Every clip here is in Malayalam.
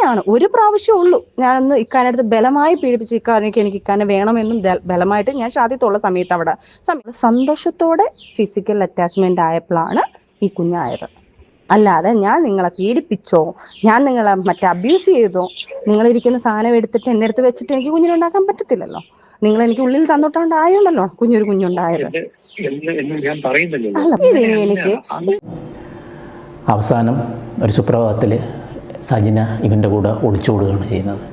തന്നെയാണ്. ഒരു പ്രാവശ്യമേ ഉള്ളൂ ഞാനൊന്ന് ഇക്കാനടുത്ത് ബലമായി പീഡിപ്പിച്ച് എനിക്ക് ഇക്കാനെ വേണമെന്നും ബലമായിട്ട് ഞാൻ ഷാദിത്തുള്ള സമയത്ത് അവിടെ സന്തോഷത്തോടെ ഫിസിക്കൽ അറ്റാച്ച്മെന്റ് ആയപ്പോഴാണ് ഈ കുഞ്ഞായത്. അല്ലാതെ ഞാൻ നിങ്ങളെ പീഡിപ്പിച്ചോ, ഞാൻ നിങ്ങളെ അബ്യൂസ് ചെയ്തോ, നിങ്ങളിരിക്കുന്ന സാധനം എടുത്തിട്ട് എൻ്റെ അടുത്ത് വെച്ചിട്ട് എനിക്ക് കുഞ്ഞിനുണ്ടാക്കാൻ പറ്റത്തില്ലല്ലോ. നിങ്ങൾ എനിക്ക് ഉള്ളിൽ തന്നിട്ടുണ്ടായോണ്ടല്ലോ കുഞ്ഞുണ്ടായത്. അല്ല ഇതിനി എനിക്ക് അവസാനം ഒരു സുപ്രഭാതത്തിൽ സജിന ഇവൻ്റെ കൂടെ ഒളിച്ചോടുകയാണ് ചെയ്യുന്നത്.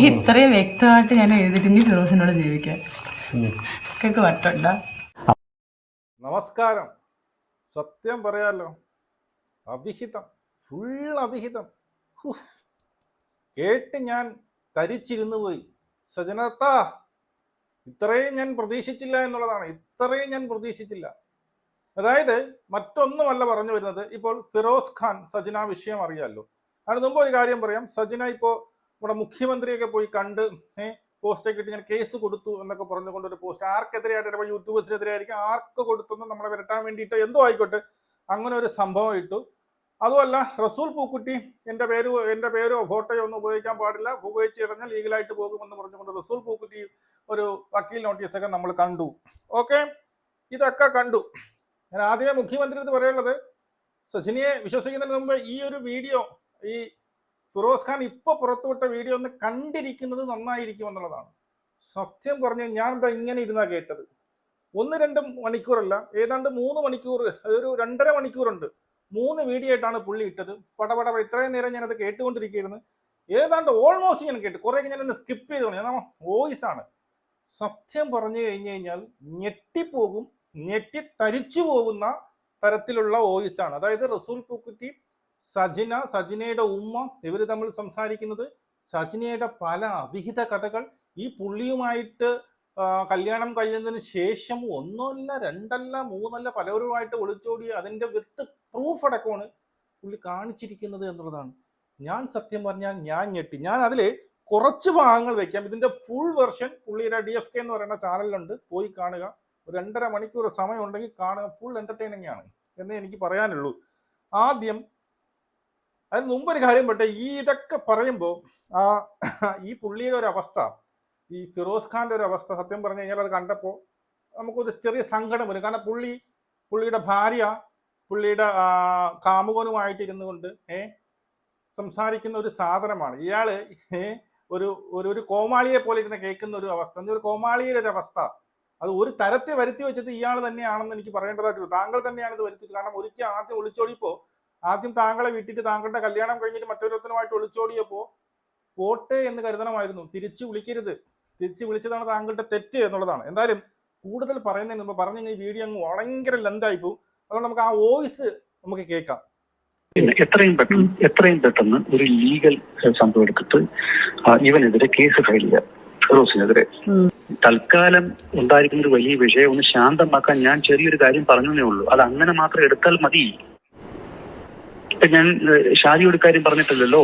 ഇത്രയും വ്യക്തമായിട്ട് ഞാൻ എഴുതിയിട്ട് ഫിറോസിനോട് ജീവിക്കാൻ പറ്റണ്ട. നമസ്കാരം. സത്യം പറയാലോ, അഭിഹിതം, ഫുൾ അഭിഹിതം. കേട്ട് ഞാൻ തരിച്ചിരുന്നു പോയി. സജനത്ത, ഇത്രയും ഞാൻ പ്രതീക്ഷിച്ചില്ല എന്നുള്ളതാണ്. ഇത്രയും ഞാൻ പ്രതീക്ഷിച്ചില്ല. അതായത് മറ്റൊന്നുമല്ല പറഞ്ഞു വരുന്നത്. ഇപ്പോൾ ഫിറോസ് ഖാൻ സജന വിഷയം അറിയാമല്ലോ. അതിന് മുമ്പ് ഒരു കാര്യം പറയാം. സജന ഇപ്പോൾ നമ്മുടെ മുഖ്യമന്ത്രിയൊക്കെ പോയി കണ്ട് പോസ്റ്റൊക്കെ ഇട്ട് ഞാൻ കേസ് കൊടുത്തു എന്നൊക്കെ പറഞ്ഞുകൊണ്ടൊരു പോസ്റ്റ് ആർക്കെതിരെയായിട്ട് ചിലപ്പോൾ യൂട്യൂബേഴ്സിനെതിരെ ആയിരിക്കും, ആർക്ക് കൊടുത്തെന്ന് നമ്മളെ വിരട്ടാൻ വേണ്ടിയിട്ട് എന്തോ ആയിക്കോട്ടെ അങ്ങനെ ഒരു സംഭവം ഇട്ടു. അതുമല്ല, റസൂൽ പൂക്കുട്ടി എൻ്റെ പേരോ ഫോട്ടോയോ ഒന്നും ഉപയോഗിക്കാൻ പാടില്ല, ഉപയോഗിച്ച് കഴിഞ്ഞാൽ ലീഗലായിട്ട് പോകുമെന്ന് പറഞ്ഞുകൊണ്ട് റസൂൽ പൂക്കുട്ടി ഒരു വക്കീൽ നോട്ടീസൊക്കെ നമ്മൾ കണ്ടു. ഓക്കെ, ഇതൊക്കെ കണ്ടു. ഞാൻ ആദ്യമേ മുഖ്യമന്ത്രി അടുത്ത് പറയുള്ളത്, സജിനിയെ വിശ്വസിക്കുന്നതിന് മുമ്പ് ഈ ഒരു വീഡിയോ, ഈ ഫിറോസ് ഖാൻ ഇപ്പൊ പുറത്തുവിട്ട വീഡിയോ ഒന്ന് കണ്ടിരിക്കുന്നത് നന്നായിരിക്കും എന്നുള്ളതാണ്. സത്യം പറഞ്ഞു ഞാൻ എന്താ ഇങ്ങനെ ഇരുന്നാ കേട്ടത്. 1-2 മണിക്കൂറല്ല, ഏതാണ്ട് 3 മണിക്കൂർ, ഒരു 2.5 മണിക്കൂറുണ്ട്. 3 വീഡിയോ ആയിട്ടാണ് പുള്ളി ഇട്ടത്. പടപട ഇത്രയും നേരം ഞാനത് കേട്ടുകൊണ്ടിരിക്കുകയായിരുന്നു. ഏതാണ്ട് ഓൾമോസ്റ്റ് ഞാൻ കേട്ടു. കുറെ ഞാനൊന്ന് സ്കിപ്പ് ചെയ്തു. ഞാൻ വോയിസ് ആണ്. സത്യം പറഞ്ഞു കഴിഞ്ഞാൽ ഞെട്ടിപ്പോകും, ഞെട്ടിത്തരിച്ചു പോകുന്ന തരത്തിലുള്ള വോയിസ് ആണ്. അതായത് റസൂൽ പൂക്കുറ്റി, സജിനയുടെ ഉമ്മ, ഇവർ തമ്മിൽ സംസാരിക്കുന്നത്, സജിനയുടെ പല അവിഹിത കഥകൾ, ഈ പുള്ളിയുമായിട്ട് കല്യാണം കഴിഞ്ഞതിന് ശേഷം 1 2 3 പലവരുമായിട്ട് ഒളിച്ചോടി അതിന്റെ വിത്ത് പ്രൂഫ് അടക്കമാണ് പുള്ളി കാണിച്ചിരിക്കുന്നത് എന്നുള്ളതാണ്. ഞാൻ സത്യം പറഞ്ഞാൽ ഞാൻ ഞെട്ടി. ഞാൻ അതില് കുറച്ച് ഭാഗങ്ങൾ വെക്കാം. ഇതിന്റെ ഫുൾ വെർഷൻ പുള്ളിയുടെ DFK എന്ന് പറയുന്ന ചാനലിലുണ്ട്, പോയി കാണുക. ഒരു 2.5 മണിക്കൂർ സമയം ഉണ്ടെങ്കിൽ കാണുക. ഫുൾ എന്റർടൈനിങ് ആണ് എന്നേ എനിക്ക് പറയാനുള്ളൂ. ആദ്യം അതിന് മുമ്പൊരു കാര്യം പറ്റേ, ഈ ഇതൊക്കെ പറയുമ്പോൾ ഈ പുള്ളിയുടെ ഒരു അവസ്ഥ, ഈ ഫിറോസ് ഖാന്റെ ഒരു അവസ്ഥ സത്യം പറഞ്ഞു കഴിഞ്ഞാൽ അത് കണ്ടപ്പോൾ നമുക്കൊരു ചെറിയ സങ്കടം വരും. കാരണം പുള്ളിയുടെ ഭാര്യ പുള്ളിയുടെ കാമുകനുമായിട്ട് ഇരുന്നു കൊണ്ട് സംസാരിക്കുന്ന ഒരു സാധനമാണ്. ഇയാള് ഒരു കോമാളിയെ പോലെ ഇരുന്ന് കേൾക്കുന്ന ഒരു അവസ്ഥ, ഒരു കോമാളിയുടെ ഒരു അവസ്ഥ. അത് ഒരു തരത്തിൽ വരുത്തി വെച്ചത് ഇയാൾ തന്നെയാണെന്ന് എനിക്ക് പറയേണ്ടതായിട്ടുള്ളൂ. താങ്കൾ തന്നെയാണ് ഇത് വരുത്തിയത്. കാരണം ഒരിക്കൽ ആദ്യം ഒളിച്ചോടിയപ്പോ, ആദ്യം താങ്കളെ വിട്ടിട്ട് താങ്കളുടെ കല്യാണം കഴിഞ്ഞിട്ട് മറ്റൊരുത്തനുമായിട്ട് ഒളിച്ചോടിയപ്പോ പോട്ടെ എന്ന് കരുതണമായിരുന്നു. തിരിച്ചു വിളിക്കരുത്. തിരിച്ചു വിളിച്ചതാണ് താങ്കളുടെ തെറ്റ് എന്നുള്ളതാണ്. എന്തായാലും കൂടുതൽ പറയുന്നതിന് മുമ്പ് പറഞ്ഞു ഈ വീഡിയോ അങ്ങ് ഭയങ്കര ലെന്തായി പോകും. അതുകൊണ്ട് നമുക്ക് ആ വോയിസ് നമുക്ക് കേൾക്കാം. എത്രയും പെട്ടെന്ന് ഒരു ലീഗൽ സംഭവം എടുത്തിട്ട് ഇവനെതിരെ കേസ് ഫയൽ ചെയ്യാം. ഫിറോസിനെതിരെ തൽക്കാലം ഉണ്ടായിരിക്കുന്ന ഒരു വലിയ വിഷയം ഒന്ന് ശാന്തമാക്കാൻ ഞാൻ ചെറിയൊരു കാര്യം പറഞ്ഞേ ഉള്ളൂ. അത് അങ്ങനെ മാത്രം എടുത്താൽ മതി. ഇപ്പൊ ഞാൻ ഷാജിയുടെ കാര്യം പറഞ്ഞിട്ടില്ലല്ലോ.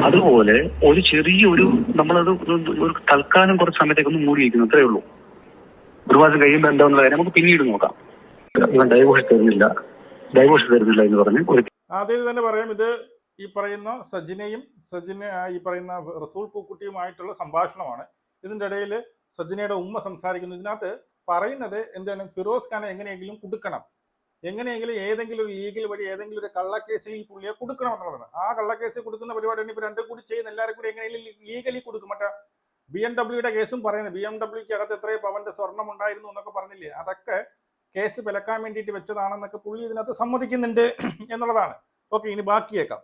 അതുപോലെ ഒരു ചെറിയൊരു നമ്മളത് ഒരു തൽക്കാലം കുറച്ച് സമയത്തേക്ക് ഒന്ന് മൂടി വയ്ക്കുന്നു, അത്രേ ഉള്ളൂ. ഒരു മാസം കഴിയുമ്പോൾ എന്താണെന്നുള്ള കാര്യം നമുക്ക് പിന്നീട് നോക്കാം. ഇവൻ ഡൈവോഴ്സ് തരുന്നില്ല എന്ന് പറഞ്ഞ് ആദ്യം തന്നെ പറയാം, ഇത് ഈ പറയുന്ന സജിന ഈ പറയുന്ന റസൂൽ പൂക്കുട്ടിയുമായിട്ടുള്ള സംഭാഷണമാണ്. ഇതിന്റെ ഇടയിൽ സജിനയുടെ ഉമ്മ സംസാരിക്കുന്നു. ഇതിനകത്ത് പറയുന്നത് എന്താണ്, ഫിറോസ് ഖാനെ എങ്ങനെയെങ്കിലും കൊടുക്കണം, എങ്ങനെയെങ്കിലും ഏതെങ്കിലും ഒരു ലീഗൽ വഴി ഏതെങ്കിലും ഒരു കള്ളക്കേസിൽ ഈ പുള്ളിയെ കൊടുക്കണം എന്നുള്ളത്. ആ കള്ളക്കേസിൽ കൊടുക്കുന്ന പരിപാടിയാണ് ഇപ്പൊ രണ്ടും കൂടി ചെയ്യുന്ന. എല്ലാവരും കൂടി എങ്ങനെയെങ്കിലും ലീഗലി കൊടുക്കും. മറ്റേ BMW കേസും പറയുന്നത്, BMW അകത്ത് എത്രയോ പവന്റെ സ്വർണം ഉണ്ടായിരുന്നു എന്നൊക്കെ പറഞ്ഞില്ലേ, അതൊക്കെ കേസ് വിലക്കാൻ വേണ്ടിയിട്ട് വെച്ചതാണെന്നൊക്കെ പുള്ളി ഇതിനകത്ത് സമ്മതിക്കുന്നുണ്ട് എന്നുള്ളതാണ്. ഓക്കെ, ഇനി ബാക്കി കേൾക്കാം.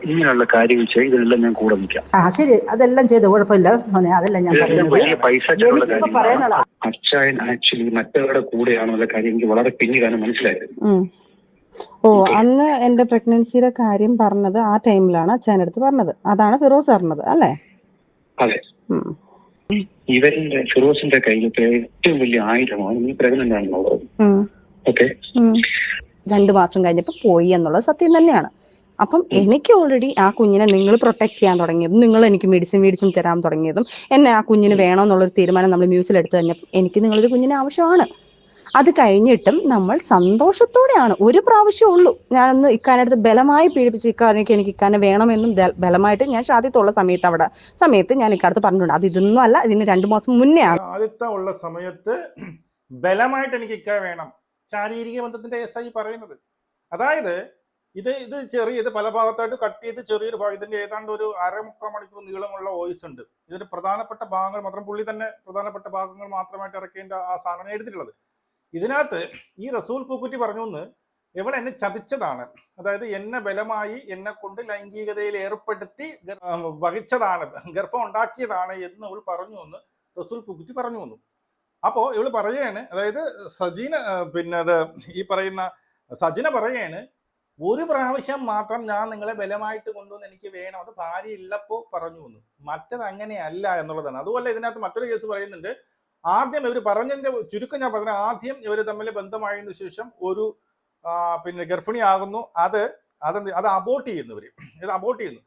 ഇങ്ങനെയുള്ള കാര്യങ്ങൾ ചെയ്തെല്ലാം ഞാൻ കൂടെ നിൽക്കാം. ശരി, അതെല്ലാം ചെയ്ത് കുഴപ്പമില്ല. അതെല്ലാം ഞാൻ വലിയ പൈസ അച്ഛൻ ആക്ച്വലി മറ്റവരുടെ കൂടെയാണെന്നുള്ള കാര്യം എനിക്ക് വളരെ പിന്നീടാണ് മനസ്സിലായത്. അന്ന് എന്റെ പ്രഗ്നൻസിയുടെ കാര്യം പറഞ്ഞത് ആ ടൈമിലാണ് അച്ഛൻ്റെ അടുത്ത് പറഞ്ഞത്. അതാണ് ഫിറോസ് പറഞ്ഞത് അല്ലേ? അതെ. ഇവരുടെ ഫിറോസിന്റെ കയ്യിലത്തെ ഏറ്റവും വലിയ ആയുധമാണ് നീ പ്രഗ്നന്റ് ആണെന്നുള്ളത്. ഓക്കെ, 2 മാസം കഴിഞ്ഞപ്പോ പോയി എന്നുള്ളത് സത്യം തന്നെയാണ്. അപ്പം എനിക്ക് ഓൾറെഡി ആ കുഞ്ഞിനെ നിങ്ങൾ പ്രൊട്ടക്ട് ചെയ്യാൻ തുടങ്ങിയതും, നിങ്ങൾ എനിക്ക് മെഡിസിൻ മേടിച്ചും തരാൻ തുടങ്ങിയതും, എന്നെ ആ കുഞ്ഞിന് വേണമെന്നുള്ളൊരു തീരുമാനം നമ്മൾ മ്യൂസിൽ എടുത്തു കഴിഞ്ഞപ്പോൾ എനിക്ക് നിങ്ങളൊരു കുഞ്ഞിനെ ആവശ്യമാണ്. അത് കഴിഞ്ഞിട്ടും നമ്മൾ സന്തോഷത്തോടെയാണ്, ഒരു പ്രാവശ്യമേ ഉള്ളൂ ഞാനൊന്ന് ഇക്കാനടുത്ത് ബലമായി പീഡിപ്പിച്ച് ഇക്കാനൊക്കെ എനിക്ക് ഇക്കാനെ വേണമെന്നും ബലമായിട്ട് ഞാൻ ഷാദിത്തുള്ള സമയത്ത് ഞാൻ ഇക്കാലത്ത് പറഞ്ഞിട്ടുണ്ട്. അത് ഇതൊന്നും അല്ല, ഇതിന് 2 മാസം മുന്നേ ആണ്. ആദ്യത്തെ ഉള്ള സമയത്ത് ബലമായിട്ട് എനിക്ക് ഇക്ക വേണം, ശാരീരിക ബന്ധത്തിന്റെ കേസായി പറയുന്നത്. അതായത് ഇത് പല ഭാഗത്തായിട്ട് കട്ട് ചെയ്ത് ചെറിയൊരു ഭാഗം, ഇതിന്റെ ഏതാണ്ട് ഒരു 1/2-3 മണിക്കൂർ നീളമുള്ള വോയിസ് ഉണ്ട്. ഇതിന്റെ പ്രധാനപ്പെട്ട ഭാഗങ്ങൾ മാത്രം പുള്ളി തന്നെ പ്രധാനപ്പെട്ട ഭാഗങ്ങൾ മാത്രമായിട്ട് ഇറക്കേണ്ട ആ സാധനം എടുത്തിട്ടുള്ളത്. ഇതിനകത്ത് ഈ റസൂൽ പൂക്കുറ്റി പറഞ്ഞു എന്ന് ഇവൾ എന്നെ ചതിച്ചതാണ്, അതായത് എന്നെ ബലമായി എന്നെ കൊണ്ട് ലൈംഗികതയിൽ ഏർപ്പെടുത്തി വഹിച്ചതാണ്, ഗർഭം ഉണ്ടാക്കിയതാണ് എന്ന് ഇവൾ പറഞ്ഞു എന്ന് റസൂൽ പൂക്കുറ്റി പറഞ്ഞു വന്നു. അപ്പോൾ ഇവള് പറയുകയാണ്, അതായത് ഈ പറയുന്ന സജിന പറയുകയാണ്, ഒരു പ്രാവശ്യം മാത്രം ഞാൻ നിങ്ങളെ ബലമായിട്ട് കൊണ്ടുവന്ന് എനിക്ക് വേണം, അത് ഭാര്യ ഇല്ലപ്പോ പറഞ്ഞു വന്നു, മറ്റത് അങ്ങനെയല്ല എന്നുള്ളതാണ്. അതുപോലെ ഇതിനകത്ത് മറ്റൊരു കേസ് പറയുന്നുണ്ട്. ആദ്യം ഇവർ പറഞ്ഞതിന്റെ ചുരുക്കം ഞാൻ പറഞ്ഞ, ആദ്യം ഇവർ തമ്മിൽ ബന്ധമായതിനു ശേഷം ഒരു ഗർഭിണിയാകുന്നു, അത് അബോർട്ട് ചെയ്യുന്നു, ഇത് അബോർട്ട് ചെയ്യുന്നു.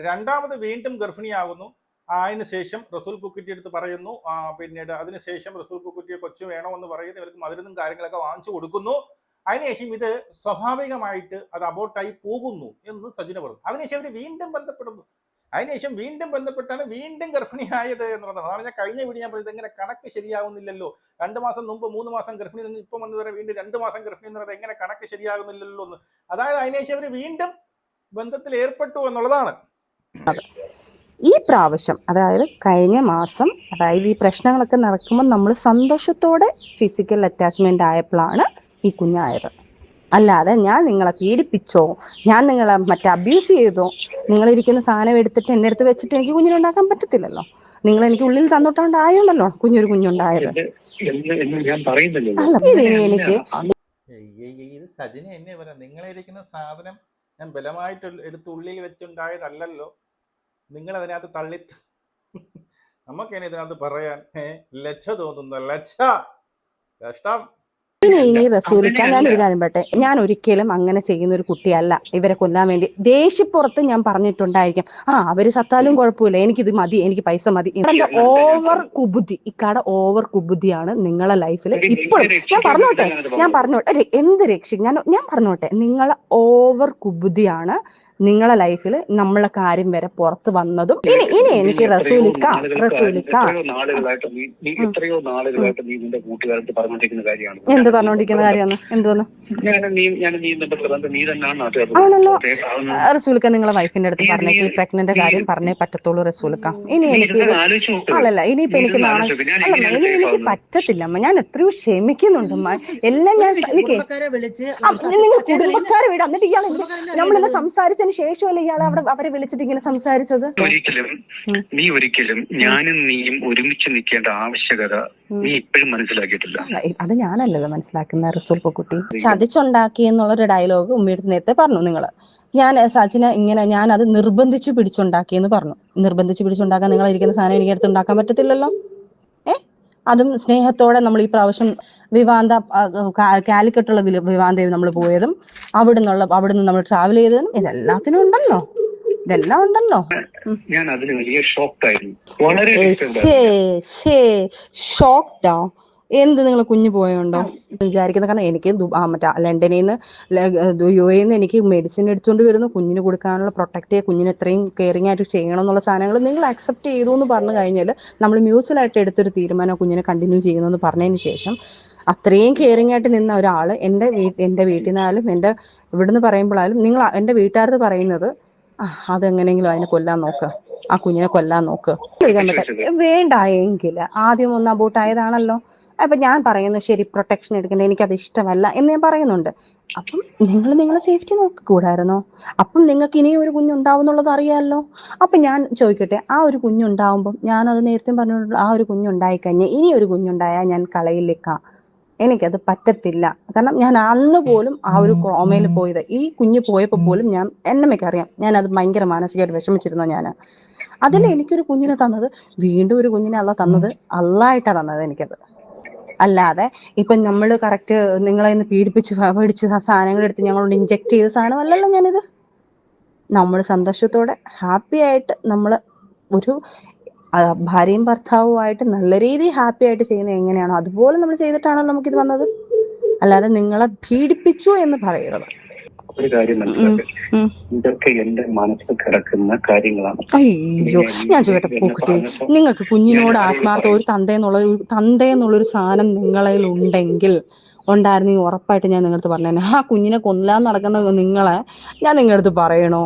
രണ്ടാമത് വീണ്ടും ഗർഭിണിയാകുന്നു. അതിന് ശേഷം റസൂൽ പൂക്കുറ്റി എടുത്ത് പറയുന്നു, പിന്നീട് അതിനുശേഷം റസൂൽ പൂക്കുറ്റിയെ കൊച്ചു വേണമെന്ന് പറയുന്നു, ഇവർക്ക് മധുരവും കാര്യങ്ങളൊക്കെ വാങ്ങിച്ചു കൊടുക്കുന്നു. അതിനുശേഷം ഇത് സ്വാഭാവികമായിട്ട് അത് അബോർട്ടായി പോകുന്നു എന്ന് സജിന പറഞ്ഞു. അതിനുശേഷം അവർ വീണ്ടും ബന്ധപ്പെടുന്നു. അതിനുശേഷം വീണ്ടും ബന്ധപ്പെട്ടാണ് വീണ്ടും ഗർഭിണിയായത് എന്നുള്ളതാണ്. അതാണ് ഞാൻ കഴിഞ്ഞ വീഡിയോ ഞാൻ പറഞ്ഞത്, എങ്ങനെ കണക്ക് ശരിയാവുന്നില്ലല്ലോ, 2 മാസം മുമ്പ് 3 മാസം ഗർഭിണി നിന്ന് ഇപ്പം വന്ന് വരെ വീണ്ടും 2 മാസം ഗർഭിണി എന്നുള്ളത് എങ്ങനെ കണക്ക് ശരിയാകുന്നില്ലല്ലോ എന്ന്. അതായത് അതിനുശേഷം അവർ വീണ്ടും ബന്ധത്തിൽ ഏർപ്പെട്ടു എന്നുള്ളതാണ്. ഈ പ്രാവശ്യം, അതായത് കഴിഞ്ഞ മാസം, അതായത് ഈ പ്രശ്നങ്ങളൊക്കെ നടക്കുമ്പോൾ നമ്മൾ സന്തോഷത്തോടെ ഫിസിക്കൽ അറ്റാച്ച്മെന്റ് ആയപ്പോഴാണ് ഈ കുഞ്ഞായത്. അല്ലാതെ ഞാൻ നിങ്ങളെ പീഡിപ്പിച്ചോ, ഞാൻ നിങ്ങളെ അബ്യൂസ് ചെയ്തോ, നിങ്ങളിരിക്കുന്ന സാധനം എടുത്തിട്ട് എൻ്റെ അടുത്ത് വെച്ചിട്ട് എനിക്ക് കുഞ്ഞിനുണ്ടാക്കാൻ പറ്റത്തില്ലല്ലോ. നിങ്ങൾ എനിക്ക് ഉള്ളിൽ തന്നിട്ടുണ്ടായോണ്ടല്ലോ കുഞ്ഞൊരു കുഞ്ഞുണ്ടായത്. അല്ല, ഇതിനി എനിക്ക് ഇത് സജിന എന്നെ പറയാം, നിങ്ങളിരിക്കുന്ന സാധനം ഞാൻ ബലമായിട്ട് എടുത്ത് ഉള്ളിൽ വെച്ചുണ്ടായതല്ലോ, നിങ്ങൾ അതിനകത്ത് തള്ളി. നമുക്കെന്നെ ഇതിനകത്ത് പറയാൻ ലജ്ജ തോന്നുന്നു, ലജ്ജ, കഷ്ടം. ഇനി റസൂലിക്ക, ഞാനൊരു കാര്യം പറയട്ടെ, ഞാൻ ഒരിക്കലും അങ്ങനെ ചെയ്യുന്ന ഒരു കുട്ടിയല്ല. ഇവരെ കൊല്ലാൻ വേണ്ടി ദേഷ്യപ്പുറത്ത് ഞാൻ പറഞ്ഞിട്ടുണ്ടായിരിക്കും, അവര് സത്താലും കുഴപ്പമില്ല, എനിക്കിത് മതി, എനിക്ക് പൈസ മതി. ഓവർ കുബുദ്ധി, ഇക്കാടെ ഓവർ കുബുദ്ധിയാണ് നിങ്ങളെ ലൈഫിൽ ഇപ്പോഴും. ഞാൻ പറഞ്ഞോട്ടെ എന്ത് ഞാൻ പറഞ്ഞോട്ടെ, നിങ്ങളെ ഓവർ കുബുദ്ധിയാണ് നിങ്ങളെ ലൈഫിൽ നമ്മളെ കാര്യം വരെ പുറത്ത് വന്നതും. ഇനി എനിക്ക് റസൂലിക്ക എന്ത് പറഞ്ഞോണ്ടിരിക്കുന്ന കാര്യമാണ്, എന്തോന്ന് ആണല്ലോ റസൂലിക്ക, നിങ്ങളെ വൈഫിന്റെ അടുത്ത് പറഞ്ഞേക്ക് ഈ പ്രഗ്നന്റ് കാര്യം പറഞ്ഞേ പറ്റത്തുള്ളൂ റസൂലിക്ക. ഇനി എനിക്ക് ഇനിയിപ്പോ എനിക്ക് എനിക്ക് പറ്റത്തില്ല അമ്മ, ഞാൻ എത്രയോ ക്ഷമിക്കുന്നുണ്ട് അമ്മ, എല്ലാം ഞാൻ എനിക്ക് നിങ്ങൾ കുടുംബക്കാരെ വിടാം. എന്നിട്ട് ഇയാൾ നമ്മളെല്ലാം സംസാരിച്ച ശേഷമല്ലേ ഇയാൾ അവരെ വിളിച്ചിട്ട് ഇങ്ങനെ സംസാരിച്ചത്? നീ ഒരിക്കലും ഞാനും നീയും ഒരുമിച്ച് നിൽക്കേണ്ട ആവശ്യകത നീ ഇപ്പോഴും മനസ്സിലാക്കിയിട്ടില്ല. അത് ഞാനല്ലല്ലോ മനസ്സിലാക്കുന്ന റസൂൽ പൂക്കുട്ടി. ചതിച്ചുണ്ടാക്കി എന്നുള്ളൊരു ഡയലോഗ് ഉമ്മയെടുത്ത് നേരത്തെ പറഞ്ഞു നിങ്ങള്. സജിന ഇങ്ങനെ ഞാൻ അത് നിർബന്ധിച്ച് പിടിച്ചുണ്ടാക്കിയെന്ന് പറഞ്ഞു. നിർബന്ധിച്ച് പിടിച്ചുണ്ടാക്കാൻ നിങ്ങൾ ഇരിക്കുന്ന സാധനം എനിക്ക് അടുത്ത് ഉണ്ടാക്കാൻ പറ്റത്തില്ലല്ലോ. അതും സ്നേഹത്തോടെ നമ്മൾ ഈ പ്രാവശ്യം കാലിക്കട്ടുള്ള വിവാന്തയിൽ നമ്മൾ പോയതും അവിടുന്ന് നമ്മൾ ട്രാവൽ ചെയ്തതും ഇതെല്ലാത്തിനും ഉണ്ടല്ലോ, ഇതെല്ലാം ഉണ്ടല്ലോ. ഞാൻ അതിന് വലിയ ഷോക്ക്ഡായിരുന്നു, വളരെ ഷോക്ക്ഡോ? എന്ത് നിങ്ങൾ കുഞ്ഞു പോയോണ്ടോ വിചാരിക്കുന്നത്? കാരണം എനിക്ക് ലണ്ടനിൽ നിന്ന് UAE നിന്ന് എനിക്ക് മെഡിസിൻ എടുത്തുകൊണ്ട് വരുന്നു, കുഞ്ഞിന് കൊടുക്കാനുള്ള പ്രൊട്ടക്ട് ചെയ്യുക, കുഞ്ഞിന് എത്രയും കെയറിങ് ആയിട്ട് ചെയ്യണം എന്നുള്ള സാധനങ്ങൾ നിങ്ങൾ അക്സെപ്റ്റ് ചെയ്തു എന്ന് പറഞ്ഞു കഴിഞ്ഞാൽ നമ്മൾ മ്യൂച്വലായിട്ട് എടുത്തൊരു തീരുമാനം കുഞ്ഞിനെ കണ്ടിന്യൂ ചെയ്യുന്നു പറഞ്ഞതിന് ശേഷം അത്രയും കെയറിങ് ആയിട്ട് നിന്ന ഒരാൾ എൻ്റെ വീട്ടിൽ നിന്നാലും എൻ്റെ ഇവിടുന്ന് പറയുമ്പോഴായാലും നിങ്ങൾ എൻ്റെ വീട്ടുകാരത്ത് പറയുന്നത് അതെങ്ങനെയെങ്കിലും അതിനെ കൊല്ലാൻ നോക്കുക, ആ കുഞ്ഞിനെ കൊല്ലാൻ നോക്കുക. വേണ്ട എങ്കിൽ ആദ്യം ഒന്ന് അബോട്ടായതാണല്ലോ. അപ്പൊ ഞാൻ പറയുന്നു ശരി, പ്രൊട്ടക്ഷൻ എടുക്കണ്ട, എനിക്കത് ഇഷ്ടമല്ല എന്ന് ഞാൻ പറയുന്നുണ്ട്. അപ്പം നിങ്ങൾ നിങ്ങളെ സേഫ്റ്റി നോക്കിക്കൂടായിരുന്നോ? അപ്പം നിങ്ങൾക്ക് ഇനിയും ഒരു കുഞ്ഞുണ്ടാവും എന്നുള്ളത് അറിയാമല്ലോ. അപ്പൊ ഞാൻ ചോദിക്കട്ടെ, ആ ഒരു കുഞ്ഞുണ്ടാവുമ്പം ഞാനത് നേരത്തെ പറഞ്ഞിട്ടുള്ള ആ ഒരു കുഞ്ഞുണ്ടായിക്കഴിഞ്ഞാൽ ഇനി ഒരു കുഞ്ഞുണ്ടായാൽ ഞാൻ കളയിലേക്കാം, എനിക്കത് പറ്റത്തില്ല. കാരണം ഞാൻ അന്ന് പോലും ആ ഒരു കോമയിൽ പോയത്, ഈ കുഞ്ഞ് പോയപ്പോൾ പോലും ഞാൻ എന്നമ്മയ്ക്കറിയാം ഞാൻ അത് ഭയങ്കര മാനസികമായിട്ട് വിഷമിച്ചിരുന്നു. ഞാൻ അതിൽ എനിക്കൊരു കുഞ്ഞിനെ തന്നത്, വീണ്ടും ഒരു കുഞ്ഞിനെ തന്നത് അള്ളായിട്ടാ തന്നത് എനിക്കത്. അല്ലാതെ ഇപ്പം നമ്മൾ കറക്റ്റ് നിങ്ങളെ ഇന്ന് പീഡിപ്പിച്ച് സാധനങ്ങൾ എടുത്ത് ഞങ്ങളോട് ഇഞ്ചെക്ട് ചെയ്ത സാധനമല്ലല്ലോ ഞാനിത്. നമ്മൾ സന്തോഷത്തോടെ ഹാപ്പി ആയിട്ട് നമ്മൾ ഒരു ഭാര്യയും ഭർത്താവുമായിട്ട് നല്ല രീതിയിൽ ഹാപ്പി ആയിട്ട് ചെയ്യുന്നത് എങ്ങനെയാണോ അതുപോലെ നമ്മൾ ചെയ്തിട്ടാണല്ലോ നമുക്കിത് വന്നത്. അല്ലാതെ നിങ്ങളെ പീഡിപ്പിച്ചു എന്ന് പറയരുത്. ഒരു കാര്യം മനസ്സിലാക്കുക, ഇതൊക്കെ എന്റെ മനസ്സിൽ കിടക്കുന്ന കാര്യങ്ങളാണ്. അയ്യോ, ഞാൻ ചോദിക്കട്ടെ പൂക്കുട്ടി, നിങ്ങൾക്ക് കുഞ്ഞിനോട് ആത്മാർത്ഥ ഒരു തന്തയെന്നുള്ളൊരു സാധനം നിങ്ങളിൽ ഉണ്ടെങ്കിൽ ഉണ്ടായിരുന്നെങ്കിൽ ഉറപ്പായിട്ട് ഞാൻ നിങ്ങളടുത്ത് പറഞ്ഞേനെ. ആ കുഞ്ഞിനെ കൊല്ലാൻ നടക്കുന്ന നിങ്ങളെ ഞാൻ നിങ്ങളടുത്ത് പറയണോ?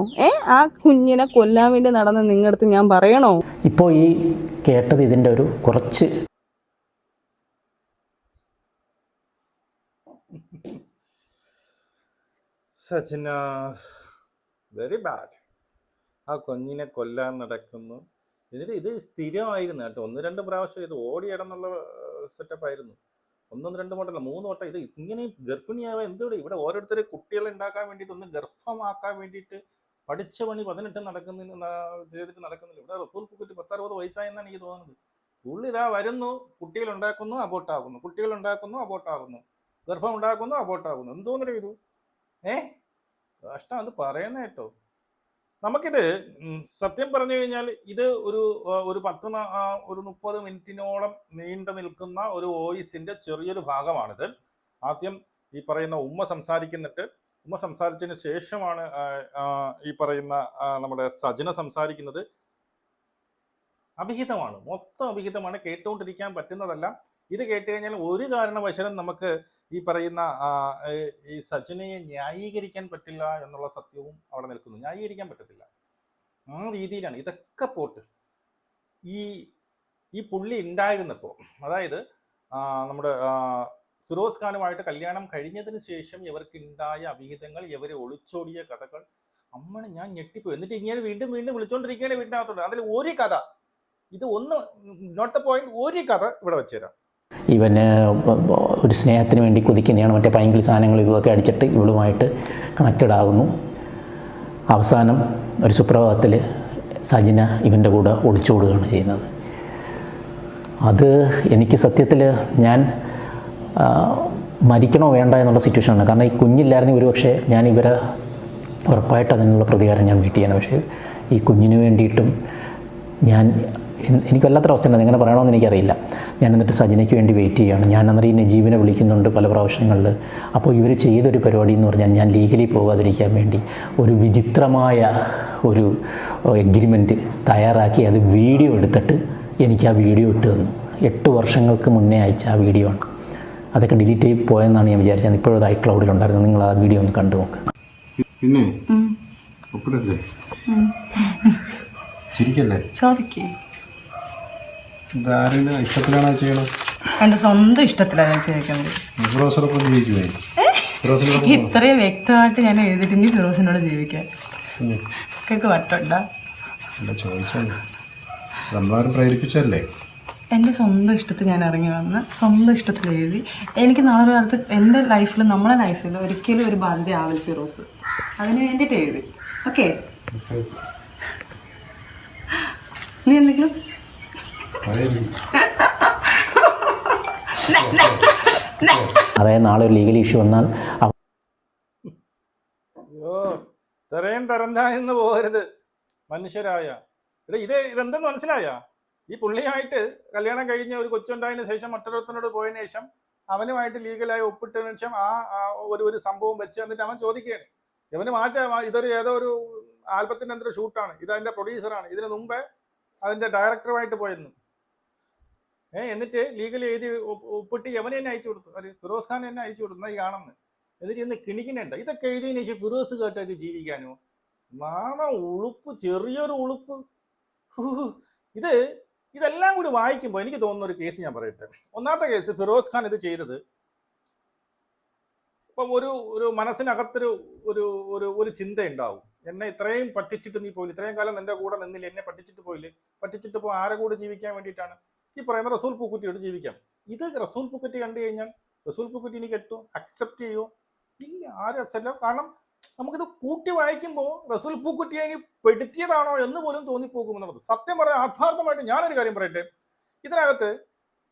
ആ കുഞ്ഞിനെ കൊല്ലാൻ വേണ്ടി നടന്ന നിങ്ങളടുത്ത് ഞാൻ പറയണോ? ഇപ്പോൾ ഈ കേട്ടത് ഇതിൻ്റെ ഒരു കുറച്ച് സജന, വെരി ബാഡ്. ആ കുഞ്ഞിനെ കൊല്ലാൻ നടക്കുന്നു. എന്നിട്ട് ഇത് സ്ഥിരമായിരുന്നു കേട്ടോ. 1-2 പ്രാവശ്യം ഇത് ഓടിയിടന്നുള്ള സെറ്റപ്പ് ആയിരുന്നു. 1-2 വട്ടമല്ല, 3 വട്ടം. ഇത് ഇങ്ങനെ ഗർഭിണിയാവാൻ എന്തുകൂടെ ഇവിടെ ഓരോരുത്തർ കുട്ടികളെ ഉണ്ടാക്കാൻ വേണ്ടിയിട്ട്, ഒന്ന് ഗർഭമാക്കാൻ വേണ്ടിയിട്ട് പഠിച്ച പണി 18 ചെയ്തിട്ട് നടക്കുന്നില്ല. ഇവിടെ റസൂൽ പൂക്കുറ്റി 10-60 വയസ്സായെന്നാണ് എനിക്ക് തോന്നുന്നത്. പുള്ളി ഇതാ വരുന്നു, കുട്ടികൾ ഉണ്ടാക്കുന്നു, അബോട്ടാകുന്നു, കുട്ടികൾ ഉണ്ടാക്കുന്നു, അബോട്ടാകുന്നു, ഗർഭം ഉണ്ടാക്കുന്നു, അബോട്ടാകുന്നു. എന്തോന്നൊരു ഇത് കഷ്ടം. അത് പറയുന്ന കേട്ടോ. നമുക്കിത് സത്യം പറഞ്ഞു കഴിഞ്ഞാൽ ഇത് ഒരു 30 മിനിറ്റിനോളം നീണ്ടു നിൽക്കുന്ന ഒരു വോയിസിന്റെ ചെറിയൊരു ഭാഗമാണിത്. ആദ്യം ഈ പറയുന്ന ഉമ്മ സംസാരിക്കുന്നിട്ട്, ഉമ്മ സംസാരിച്ചതിന് ശേഷമാണ് ഈ പറയുന്ന നമ്മുടെ സജന സംസാരിക്കുന്നത്. അഭിഹിതമാണ്, മൊത്തം അഭിഹിതമാണ്, കേട്ടുകൊണ്ടിരിക്കാൻ പറ്റുന്നതല്ല. ഇത് കേട്ട് കഴിഞ്ഞാൽ ഒരു കാരണവശാലും നമുക്ക് ഈ പറയുന്ന ഈ സജനയെ ന്യായീകരിക്കാൻ പറ്റില്ല എന്നുള്ള സത്യവും അവിടെ നിൽക്കുന്നു. ന്യായീകരിക്കാൻ പറ്റത്തില്ല. ആ രീതിയിലാണ് ഇതൊക്കെ പോട്ട്. ഈ പുള്ളി ഉണ്ടായിരുന്നപ്പോൾ, അതായത് നമ്മുടെ ഫിറോസ് ഖാനുമായിട്ട് കല്യാണം കഴിഞ്ഞതിന് ശേഷം ഇവർക്കുണ്ടായ അഭിഹിതങ്ങൾ, ഇവരെ ഒളിച്ചോടിയ കഥകൾ, അമ്മണ് ഞാൻ ഞെട്ടിപ്പോയി. എന്നിട്ട് ഇങ്ങനെ വീണ്ടും വീണ്ടും വിളിച്ചോണ്ടിരിക്കുകയാണ് വീട്ടിനകത്തോട്ട്. അതിൽ ഒരു കഥ, ഇത് ഒന്ന് നോട്ട് ദ പോയിന്റ്, ഒരു കഥ ഇവിടെ വെച്ചുതരാം. ഇവന് ഒരു സ്നേഹത്തിന് വേണ്ടി കൊതിക്കുന്നതാണ്. മറ്റേ പൈങ്കിളി സാധനങ്ങൾ ഇതൊക്കെ അടിച്ചിട്ട് ഇവളുമായിട്ട് കണക്റ്റഡ് ആകുന്നു. അവസാനം ഒരു സുപ്രഭാതത്തിൽ സജിന ഇവൻ്റെ കൂടെ ഒളിച്ചോടുകയാണ് ചെയ്യുന്നത്. അത് എനിക്ക് സത്യത്തിൽ ഞാൻ മരിക്കണോ വേണ്ട എന്നുള്ള സിറ്റുവേഷനാണ്. കാരണം ഈ കുഞ്ഞില്ലായിരുന്നെങ്കിൽ ഒരുപക്ഷെ ഞാൻ ഇവരെ ഉറപ്പായിട്ട് അതിനുള്ള പ്രതികാരം ഞാൻ മീറ്റ് ചെയ്യാൻ. പക്ഷേ ഈ കുഞ്ഞിന് വേണ്ടിയിട്ടും എനിക്ക് വല്ലാത്തൊരു അവസ്ഥയുണ്ട്. എങ്ങനെ പറയണമെന്ന് എനിക്കറിയില്ല. ഞാൻ എന്നിട്ട് സജിനയ്ക്ക് വേണ്ടി വെയിറ്റ് ചെയ്യുകയാണ്. ഞാൻ അന്നേരം ഈ നജീബിനെ വിളിക്കുന്നുണ്ട് പല പ്രാവശ്യങ്ങളിൽ. അപ്പോൾ ഇവർ ചെയ്തൊരു പരിപാടി എന്ന് പറഞ്ഞാൽ, ഞാൻ ലീഗലി പോകാതിരിക്കാൻ വേണ്ടി ഒരു വിചിത്രമായ ഒരു എഗ്രിമെൻറ്റ് തയ്യാറാക്കി അത് വീഡിയോ എടുത്തിട്ട് എനിക്ക് ആ വീഡിയോ ഇട്ട് തന്നു. 8 വർഷങ്ങൾക്ക് മുന്നേ അയച്ച ആ വീഡിയോ ആണ്. അതൊക്കെ ഡിലീറ്റ് ചെയ്ത് പോയെന്നാണ് ഞാൻ വിചാരിച്ചത്. ഇപ്പോഴത് ഐക്ലൗഡിലുണ്ടായിരുന്നു. നിങ്ങൾ ആ വീഡിയോ ഒന്ന് കണ്ടു നോക്ക്. പിന്നെ ചിരിക്കല്ലേ? ചോദിക്കേ. ഇതാരുടെ ഇഷ്ടത്തിലാണ് ചെയ്യണം? എന്റെ സ്വന്തം ഇഷ്ടത്തിലാണ് ഞാൻ ചോദിക്കുന്നത്. ഇത്രയും വ്യക്തമായിട്ട് ഞാൻ എഴുതിയിട്ടെങ്കിൽ ഫിറോസിനോട് ജീവിക്കാൻ ഒക്കെ വട്ടുണ്ട. നമ്മളാരും പ്രേരിപ്പിച്ചല്ലേ? എൻ്റെ സ്വന്തം ഇഷ്ടത്തിൽ ഞാൻ ഇറങ്ങി വന്ന് സ്വന്തം ഇഷ്ടത്തിൽ എഴുതി. എനിക്ക് നാളെ കാലത്ത് എൻ്റെ ലൈഫിൽ, നമ്മളെ ലൈഫിൽ ഒരിക്കലും ഒരു ബാധ്യത ആവില്ല ഫിറോസ്. അതിന് വേണ്ടിയിട്ട് എഴുതി. ഓക്കെ, നീ എന്തെങ്കിലും അതായത് നാളെ ഒരു ലീഗൽ ഇഷ്യൂ വന്നാൽ അയ്യോ, ഇത്രയും തരംതാഴ്ന്നു പോകരുത് മനുഷ്യരായ. ഇതെന്തെന്ന് മനസ്സിലായ? ഈ പുള്ളിയായിട്ട് കല്യാണം കഴിഞ്ഞ ഒരു കൊച്ചുണ്ടായതിനു ശേഷം മറ്റൊരുത്തനോട് പോയതിനു ശേഷം അവനുമായിട്ട് ലീഗലായി ഒപ്പിട്ടതിനു ശേഷം ഒരു സംഭവം വെച്ച് എന്നിട്ട് അവൻ ചോദിക്കുകയാണ്, ഇവന് മാറ്റാം, ഏതോ ഒരു ആൽബത്തിന്റെ എന്തൊരു ഷൂട്ടാണ്, ഇതതിന്റെ പ്രൊഡ്യൂസറാണ്, ഇതിനു മുമ്പേ അതിന്റെ ഡയറക്ടറുമായിട്ട് പോയിരുന്നു. എന്നിട്ട് ലീഗലി എഴുതി ഒപ്പിട്ട് യവനെ തന്നെ അയച്ചു കൊടുത്തു. അത് ഫിറോസ് ഖാൻ തന്നെ അയച്ചു കൊടുത്തു, ഈ കാണുന്നു. എന്നിട്ട് ഇന്ന് കിണിക്കുന്നുണ്ട്. ഇതൊക്കെ എഴുതിയതിനു ശേഷം ഫിറോസ് കേട്ടായിട്ട് ജീവിക്കാനോ? ഉളുപ്പ്, ചെറിയൊരു ഉളുപ്പ്. ഇതെല്ലാം കൂടി വായിക്കുമ്പോൾ എനിക്ക് തോന്നുന്ന ഒരു കേസ് ഞാൻ പറയട്ടെ. ഒന്നാമത്തെ കേസ്, ഫിറോസ് ഖാൻ ഇത് ചെയ്തത് ഇപ്പം ഒരു മനസ്സിനകത്തൊരു ഒരു ചിന്ത ഉണ്ടാവും. എന്നെ ഇത്രയും പറ്റിച്ചിട്ട് നീ പോയില്ല, ഇത്രയും കാലം നിന്റെ കൂടെ നിന്നില്ല, എന്നെ പറ്റിച്ചിട്ട് പോയില്ലേ, പറ്റിച്ചിട്ട് ഇപ്പോൾ ആരെ കൂടെ ജീവിക്കാൻ വേണ്ടിയിട്ടാണ്? ഈ പറയുന്ന റസൂൽ പൂക്കുറ്റിയോട് ജീവിക്കാം. ഇത് റസൂൽ പൂക്കുറ്റി കണ്ടു കഴിഞ്ഞാൽ റസൂൽ പൂക്കുറ്റി എനിക്ക് അക്സെപ്റ്റ് ചെയ്യുമോ? ഇല്ല, ആരും അക്സെപ്റ്റ്. കാരണം നമുക്കിത് കൂട്ടി വായിക്കുമ്പോൾ റസൂൽ പൂക്കുറ്റിയെ ഇനി പെടുത്തിയതാണോ എന്ന് പോലും തോന്നിപ്പോകുമെന്നുള്ളത്. സത്യം പറയാൻ ആത്മാർത്ഥമായിട്ട് ഞാനൊരു കാര്യം പറയട്ടെ, ഇതിനകത്ത്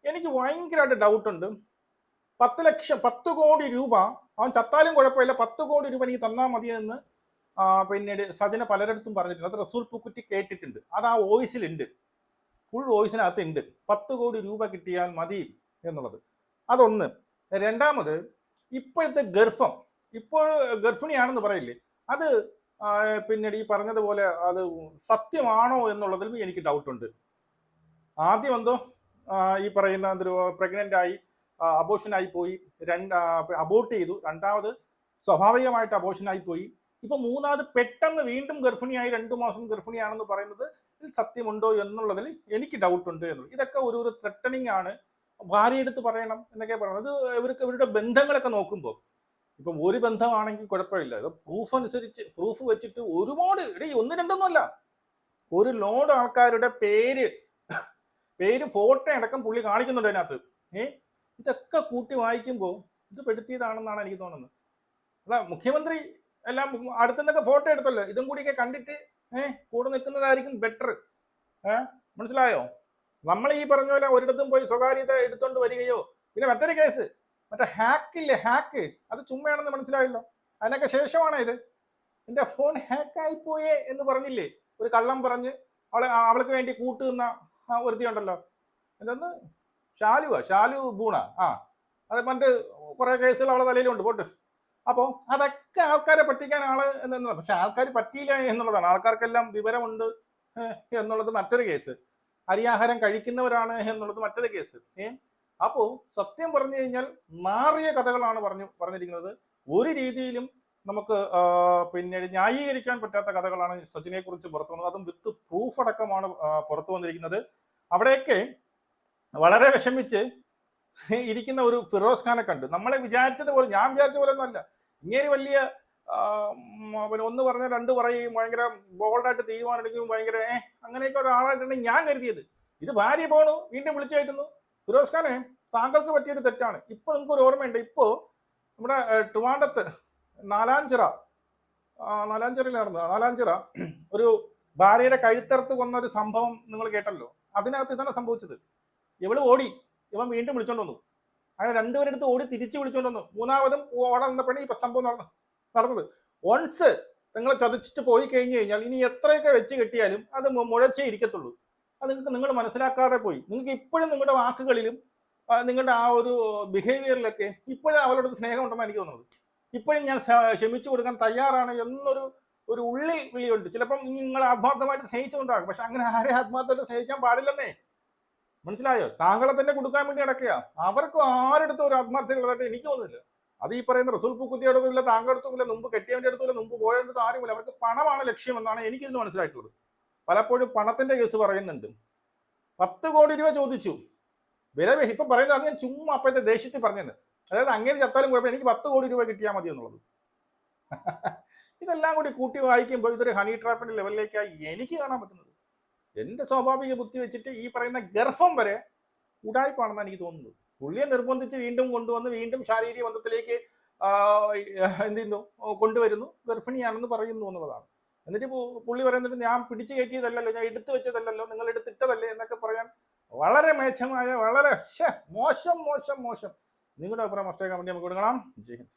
എനിക്ക് ഭയങ്കരമായിട്ട് ഡൗട്ടുണ്ട്. 10 കോടി രൂപ അവൻ ചത്താലും കുഴപ്പമില്ല, 10 കോടി രൂപ എനിക്ക് തന്നാൽ മതിയെന്ന് പിന്നീട് സജന പലരിടത്തും പറഞ്ഞിട്ടുണ്ട്. അത് റസൂൽ പൂക്കുറ്റി കേട്ടിട്ടുണ്ട്. അത് ആ വോയിസിലുണ്ട്, ഫുൾ വോയിസിനകത്ത് ഉണ്ട്. 10 കോടി രൂപ കിട്ടിയാൽ മതി എന്നുള്ളത്. അതൊന്ന്. രണ്ടാമത്, ഇപ്പോഴത്തെ ഗർഭം, ഇപ്പോൾ ഗർഭിണിയാണെന്ന് പറയില്ലേ, അത് പിന്നീട് ഈ പറഞ്ഞതുപോലെ അത് സത്യമാണോ എന്നുള്ളതിൽ എനിക്ക് ഡൗട്ടുണ്ട്. ആദ്യം എന്തോ ഈ പറയുന്ന എന്തൊരു പ്രഗ്നന്റ് ആയി അബോഷനായി പോയി, അബോർട്ട് ചെയ്തു, രണ്ടാമത് സ്വാഭാവികമായിട്ട് അബോഷനായി പോയി, ഇപ്പൊ മൂന്നാമത് പെട്ടെന്ന് വീണ്ടും ഗർഭിണിയായി 2 മാസം ഗർഭിണിയാണെന്ന് പറയുന്നത് സത്യമുണ്ടോ എന്നുള്ളതിൽ എനിക്ക് ഡൗട്ടുണ്ട് എന്നുള്ളത്. ഇതൊക്കെ ഒരു ത്രെട്ടനിങ് ആണ്. ഭാര്യ എടുത്ത് പറയണം എന്നൊക്കെ പറയുന്നത്. ഇത് ഇവരുടെ ബന്ധങ്ങളൊക്കെ നോക്കുമ്പോൾ ഇപ്പം ഒരു ബന്ധമാണെങ്കിൽ കുഴപ്പമില്ല, ഇത് പ്രൂഫ് അനുസരിച്ച് പ്രൂഫ് വെച്ചിട്ട് ഒരുപാട് ഒന്ന് രണ്ടൊന്നുമല്ല, ഒരു ലോഡ് ആൾക്കാരുടെ പേര് ഫോട്ടോ അടക്കം പുള്ളി കാണിക്കുന്നുണ്ട് അതിനകത്ത്. ഇതൊക്കെ കൂട്ടി വായിക്കുമ്പോൾ ഇത് പെടുത്തിയതാണെന്നാണ് എനിക്ക് തോന്നുന്നത്. അല്ല, മുഖ്യമന്ത്രി എല്ലാം അടുത്തുനിന്നൊക്കെ ഫോട്ടോ എടുത്തല്ലോ, ഇതും കൂടിയൊക്കെ കണ്ടിട്ട് കൂടെ നിൽക്കുന്നതായിരിക്കും ബെറ്റർ. മനസ്സിലായോ? നമ്മൾ ഈ പറഞ്ഞ പോലെ ഒരിടത്തും പോയി സ്വകാര്യത എടുത്തോണ്ട് വരികയോ, പിന്നെ മറ്റൊരു കേസ് മറ്റേ ഹാക്കില്ലേ, ഹാക്ക്, അത് ചുമ്മയാണെന്ന് മനസ്സിലായല്ലോ. അതിനൊക്കെ ശേഷമാണ് ഇത്. എൻ്റെ ഫോൺ ഹാക്കായി പോയേ എന്ന് പറഞ്ഞില്ലേ, ഒരു കള്ളം പറഞ്ഞ് അവൾക്ക് വേണ്ടി കൂട്ടുന്ന ഒരുത്തിയുണ്ടല്ലോ, എന്തെന്ന് ഷാലു ബൂണ, അത് മറ്റ് കുറെ കേസുകൾ അവളെ തലയിലുണ്ട് പോട്ട്. അപ്പോൾ അതൊക്കെ ആൾക്കാരെ പറ്റിക്കാൻ എന്നുള്ളത്. പക്ഷെ ആൾക്കാർ പറ്റിയില്ല എന്നുള്ളതാണ്, ആൾക്കാർക്കെല്ലാം വിവരമുണ്ട് എന്നുള്ളത് മറ്റൊരു കേസ്, അരിയാഹാരം കഴിക്കുന്നവരാണ് എന്നുള്ളത് മറ്റൊരു കേസ്. അപ്പോൾ സത്യം പറഞ്ഞു കഴിഞ്ഞാൽ നാറിയ കഥകളാണ് പറഞ്ഞിരിക്കുന്നത്. ഒരു രീതിയിലും നമുക്ക് പിന്നീട് ന്യായീകരിക്കാൻ പറ്റാത്ത കഥകളാണ് സജിനെ കുറിച്ച് പുറത്തു വന്നത്. അതും വിത്ത് പ്രൂഫ് അടക്കമാണ് പുറത്തു വന്നിരിക്കുന്നത്. അവിടെയൊക്കെ വളരെ വിഷമിച്ച് ഇരിക്കുന്ന ഒരു ഫിറോസ് ഖാനെ കണ്ട് നമ്മളെ വിചാരിച്ചത് പോലെ, ഞാൻ വിചാരിച്ച പോലെ ഒന്നും അല്ല. ഇങ്ങനെ വലിയ ഒന്ന് പറഞ്ഞാൽ 2 പറയും, ഭയങ്കര ബോൾഡായിട്ട് തീരുമാനം എടുക്കും, ഭയങ്കര അങ്ങനെയൊക്കെ ഒരാളായിട്ടുണ്ടെങ്കിൽ ഞാൻ കരുതിയത്. ഇത് ഭാര്യ പോണു, വീണ്ടും വിളിച്ചായിരുന്നു. ഫിറോസ് ഖാനെ, താങ്കൾക്ക് പറ്റിയൊരു തെറ്റാണ്. ഇപ്പോൾ നിങ്ങൾക്കൊരു ഓർമ്മയുണ്ട്, ഇപ്പോൾ നമ്മുടെ ട്രിവാൻഡ്രത്ത് നാലാഞ്ചിറ ഒരു ഭാര്യയുടെ കഴുത്തറുത്ത് കൊന്ന ഒരു സംഭവം നിങ്ങൾ കേട്ടല്ലോ. അതിനകത്ത് ഇതാണ് സംഭവിച്ചത്. ഇവള് ഓടി, ഇവൻ വീണ്ടും വിളിച്ചോണ്ട് വന്നു. അങ്ങനെ 2 പേരെടുത്ത് ഓടി തിരിച്ച് വിളിച്ചോണ്ട് വന്നു. മൂന്നാമതും ഓടാൻ വന്നപ്പോഴാണ് ഈ സംഭവം നടന്നത്. വൺസ് നിങ്ങൾ ചതിച്ചിട്ട് പോയി കഴിഞ്ഞു കഴിഞ്ഞാൽ ഇനി എത്രയൊക്കെ വെച്ച് കെട്ടിയാലും അത് മുഴച്ചേ ഇരിക്കത്തുള്ളൂ. അത് നിങ്ങൾ മനസ്സിലാക്കാതെ പോയി. നിങ്ങൾക്ക് ഇപ്പോഴും നിങ്ങളുടെ വാക്കുകളിലും നിങ്ങളുടെ ആ ഒരു ബിഹേവിയറിലൊക്കെ ഇപ്പോഴും അവരോട് സ്നേഹം ഉണ്ടെന്ന് എനിക്ക് തോന്നുന്നത്. ഇപ്പോഴും ഞാൻ ക്ഷമിച്ചു കൊടുക്കാൻ തയ്യാറാണ് എന്നൊരു ഉള്ളിൽ വിളിയുണ്ട്. ചിലപ്പം നിങ്ങൾ ആത്മാർത്ഥമായിട്ട് സ്നേഹിച്ചുകൊണ്ടാകും, പക്ഷെ അങ്ങനെ ആരെ ആത്മാർത്ഥമായിട്ട് സ്നേഹിക്കാൻ പാടില്ലെന്നേ. മനസ്സിലായോ? താങ്കളെ തന്നെ കൊടുക്കാൻ വേണ്ടി നടക്കുക. അവർക്ക് ആരെടുത്തും ഒരു ആത്മാർത്ഥതയുള്ളതായിട്ട് എനിക്ക് തോന്നുന്നില്ല. അത് ഈ പറയുന്ന റസൂൽ പൂക്കുത്തിയുടെ അടുത്തുമില്ല, താങ്കളുടെ അടുത്തുമില്ല, മുമ്പ് കെട്ടിയവന്റെ അടുത്തുമില്ല, മുമ്പ് പോയവരുടെ ആരുമില്ല. അവർക്ക് പണമാണ് ലക്ഷ്യമെന്നാണ് എനിക്കിന്ന് മനസ്സിലായിട്ടുള്ളത്. പലപ്പോഴും പണത്തിന്റെ കേസ് പറയുന്നുണ്ട്. 10 കോടി രൂപ ചോദിച്ചു, വില ഇപ്പൊ പറയുന്നത്. അത് ഞാൻ ചുമ്മാ അപ്പോഴത്തെ ദേഷ്യത്തിൽ പറഞ്ഞത്. അതായത് അങ്ങനെ ചത്താലും കുഴപ്പമില്ല, എനിക്ക് 10 കോടി രൂപ കിട്ടിയാൽ മതി എന്നുള്ളത്. ഇതെല്ലാം കൂടി കൂട്ടി വായിക്കുമ്പോൾ ഇതൊരു ഹണി ട്രാപ്പിന്റെ ലെവലിലേക്കായി എനിക്ക് കാണാൻ പറ്റുന്നത്. എന്റെ സ്വാഭാവിക ബുദ്ധി വെച്ചിട്ട് ഈ പറയുന്ന ഗർഭം വരെ ഉടായ്പാണെന്ന് എനിക്ക് തോന്നുന്നത്. പുള്ളിയെ നിർബന്ധിച്ച് വീണ്ടും കൊണ്ടുവന്ന് വീണ്ടും ശാരീരിക ബന്ധത്തിലേക്ക് കൊണ്ടുവരുന്നു, ഗർഭിണിയാണെന്ന് പറയുന്നു എന്നുള്ളതാണ്. എന്നിട്ട് പുള്ളി പറയുന്നത് ഞാൻ പിടിച്ചു കയറ്റിയതല്ലല്ലോ, ഞാൻ എടുത്തു വെച്ചതല്ലല്ലോ, നിങ്ങൾ എടുത്തിട്ടതല്ലേ എന്നൊക്കെ പറയാൻ വളരെ മേച്ഛമായ, വളരെ മോശം. നിങ്ങളുടെ അഭിപ്രായം മസ്റ്റേ കമന്റ് നമുക്ക് കൊടുക്കണം. ജയ് ഹിന്ദ്.